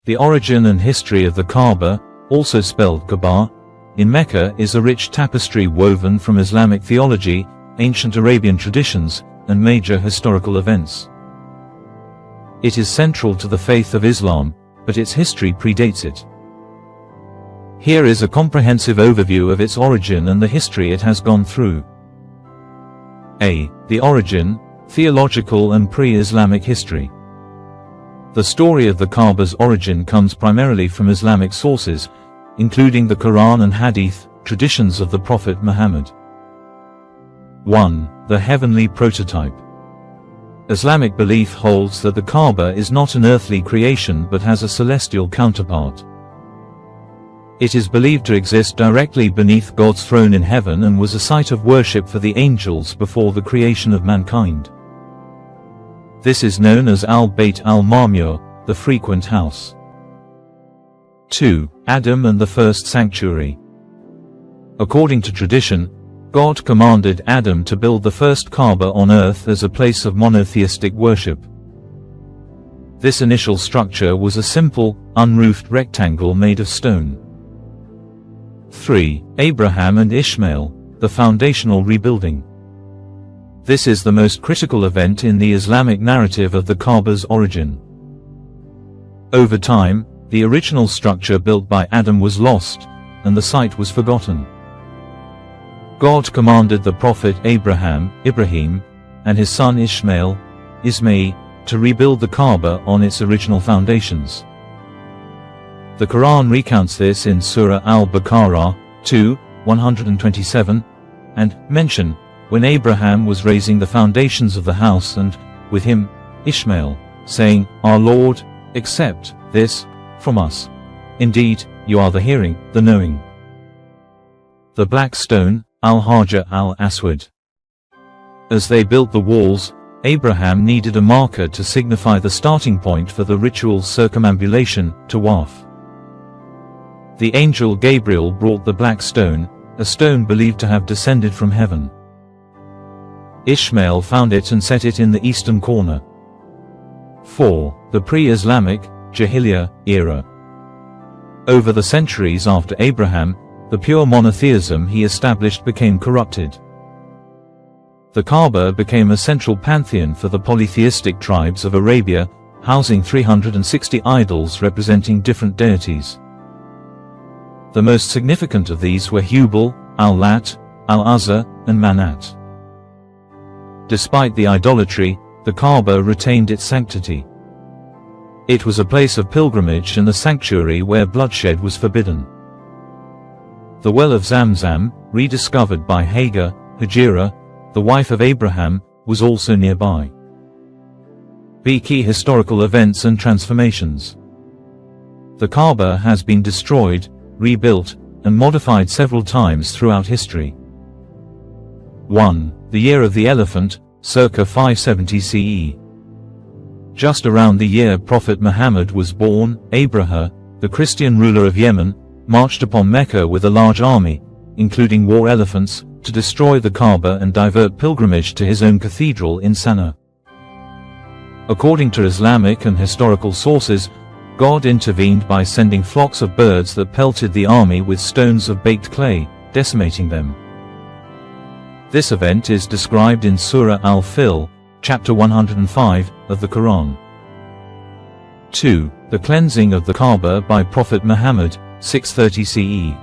The origin and history of the Kaba, also spelled Kaba, in Mecca is a rich tapestry woven from Islamic theology, ancient Arabian traditions, and major historical events. It is central to the faith of Islam, but its history predates it. Here is a comprehensive overview of its origin and the history it has gone through. A. The origin, theological and pre-Islamic history. The story of the Kaba's origin comes primarily from Islamic sources, including the Quran and Hadith, traditions of the Prophet Muhammad. 1. The heavenly prototype. Islamic belief holds that the Kaaba is not an earthly creation but has a celestial counterpart. It is believed to exist directly beneath God's throne in heaven and was a site of worship for the angels before the creation of mankind. This is known as Al-Bayt al-Ma'mur, the frequent house. 2. Adam and the first sanctuary. According to tradition, God commanded Adam to build the first Kaaba on earth as a place of monotheistic worship. This initial structure was a simple, unroofed rectangle made of stone. 3. Abraham and Ishmael, the foundational rebuilding. This is the most critical event in the Islamic narrative of the Kaaba's origin. Over time, the original structure built by Adam was lost, and the site was forgotten. God commanded the prophet Ibrahim, and his son Ismail, to rebuild the Kaaba on its original foundations. The Quran recounts this in Surah Al-Baqarah 2:127, and mention when Abraham was raising the foundations of the house and, with him, Ishmael, saying, "Our Lord, accept this from us. Indeed, you are the hearing, the knowing." The black stone, Al-Hajar al-Aswad. As they built the walls, Abraham needed a marker to signify the starting point for the ritual circumambulation, tawaf. The angel Gabriel brought the black stone, a stone believed to have descended from heaven. Ishmael found it and set it in the eastern corner. 4. The pre-Islamic, Jahiliyyah, era. Over the centuries after Abraham, the pure monotheism he established became corrupted. The Kaaba became a central pantheon for the polytheistic tribes of Arabia, housing 360 idols representing different deities. The most significant of these were Hubal, Al-Lat, Al-Uzza, and Manat. Despite the idolatry, the Kaaba retained its sanctity. It was a place of pilgrimage and a sanctuary where bloodshed was forbidden. The well of Zamzam, rediscovered by Hajira, the wife of Abraham, was also nearby. B. Key historical events and transformations. The Kaaba has been destroyed, rebuilt, and modified several times throughout history. 1. The Year of the Elephant, circa 570 CE. Just around the year Prophet Muhammad was born, Abraha, the Christian ruler of Yemen, marched upon Mecca with a large army, including war elephants, to destroy the Kaaba and divert pilgrimage to his own cathedral in Sana'a. According to Islamic and historical sources, God intervened by sending flocks of birds that pelted the army with stones of baked clay, decimating them. This event is described in Surah Al-Fil, chapter 105, of the Quran. 2. The cleansing of the Kaaba by Prophet Muhammad, 630 CE.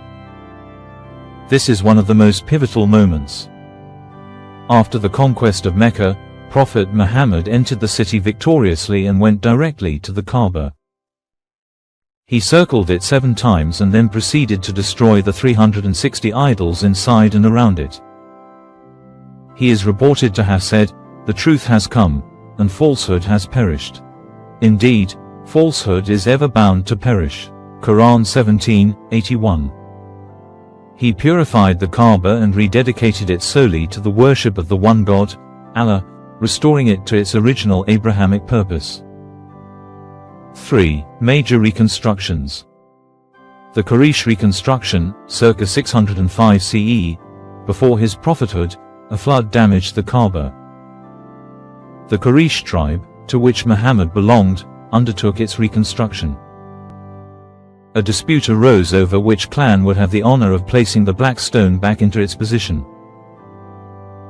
This is one of the most pivotal moments. After the conquest of Mecca, Prophet Muhammad entered the city victoriously and went directly to the Kaaba. He circled it 7 times and then proceeded to destroy the 360 idols inside and around it. He is reported to have said, "The truth has come, and falsehood has perished. Indeed, falsehood is ever bound to perish." Quran 17:81. He purified the Kaaba and rededicated it solely to the worship of the one God, Allah, restoring it to its original Abrahamic purpose. 3. Major reconstructions. The Quraysh reconstruction, circa 605 CE, before his prophethood, a flood damaged the Kaaba. The Quraysh tribe, to which Muhammad belonged, undertook its reconstruction. A dispute arose over which clan would have the honor of placing the black stone back into its position.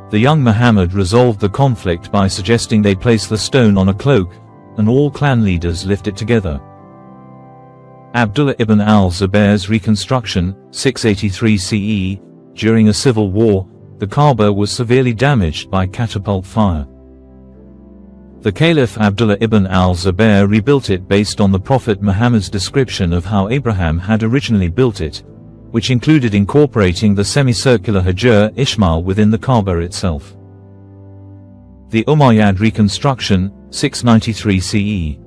The young Muhammad resolved the conflict by suggesting they place the stone on a cloak, and all clan leaders lift it together. Abdullah ibn al-Zubair's reconstruction, 683 CE, during a civil war, the Kaaba was severely damaged by catapult fire. The Caliph Abdullah ibn al-Zubair rebuilt it based on the Prophet Muhammad's description of how Abraham had originally built it, which included incorporating the semicircular Hajar Ismail within the Kaaba itself. The Umayyad reconstruction, 693 CE.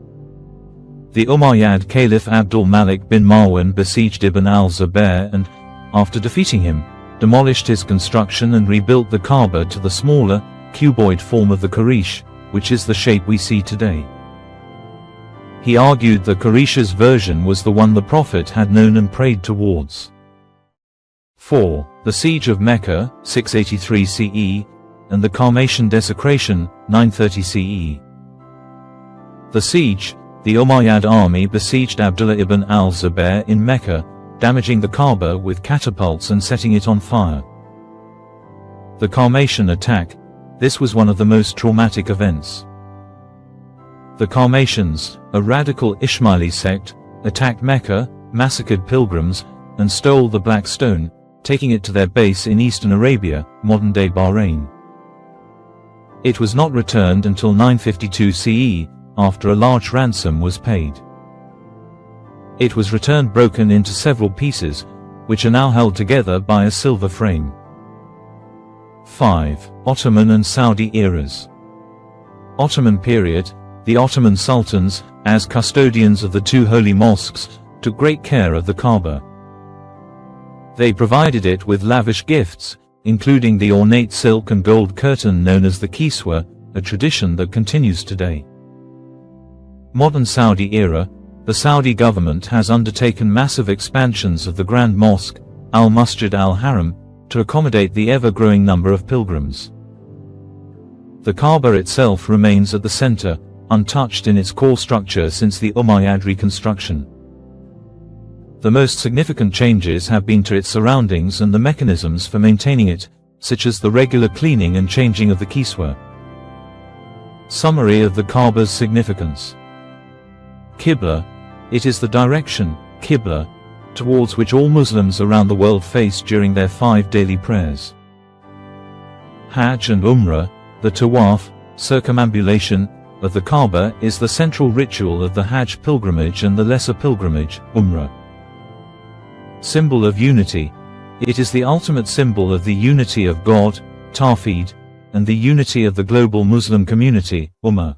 The Umayyad Caliph Abdul Malik bin Marwan besieged Ibn al-Zubair and, after defeating him, demolished his construction and rebuilt the Kaaba to the smaller, cuboid form of the Quraysh, which is the shape we see today. He argued the Quraysh's version was the one the Prophet had known and prayed towards. 4. The Siege of Mecca, 683 CE, and the Qarmatian desecration, 930 CE. The siege, the Umayyad army besieged Abdullah ibn al-Zubair in Mecca, damaging the Kaaba with catapults and setting it on fire. The Qarmatian attack, this was one of the most traumatic events. The Qarmatians, a radical Ismaili sect, attacked Mecca, massacred pilgrims, and stole the Black Stone, taking it to their base in eastern Arabia, modern-day Bahrain. It was not returned until 952 CE, after a large ransom was paid. It was returned broken into several pieces, which are now held together by a silver frame. 5. Ottoman and Saudi eras. Ottoman period. The Ottoman sultans, as custodians of the two holy mosques, took great care of the Kaaba. They provided it with lavish gifts, including the ornate silk and gold curtain known as the Kiswa, a tradition that continues today. Modern Saudi era. The Saudi government has undertaken massive expansions of the Grand Mosque, Al-Masjid al-Haram, to accommodate the ever-growing number of pilgrims. The Kaaba itself remains at the center, untouched in its core structure since the Umayyad reconstruction. The most significant changes have been to its surroundings and the mechanisms for maintaining it, such as the regular cleaning and changing of the Kiswa. Summary of the Kaaba's significance. Qibla. It is the direction, Qibla, towards which all Muslims around the world face during their 5 daily prayers. Hajj and Umrah. The Tawaf, circumambulation, of the Kaaba is the central ritual of the Hajj pilgrimage and the lesser pilgrimage, Umrah. Symbol of unity. It is the ultimate symbol of the unity of God, Tawhid, and the unity of the global Muslim community, Ummah.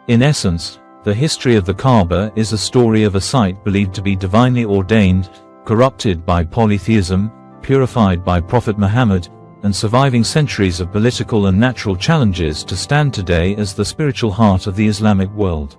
In essence, the history of the Kaaba is a story of a site believed to be divinely ordained, corrupted by polytheism, purified by Prophet Muhammad, and surviving centuries of political and natural challenges to stand today as the spiritual heart of the Islamic world.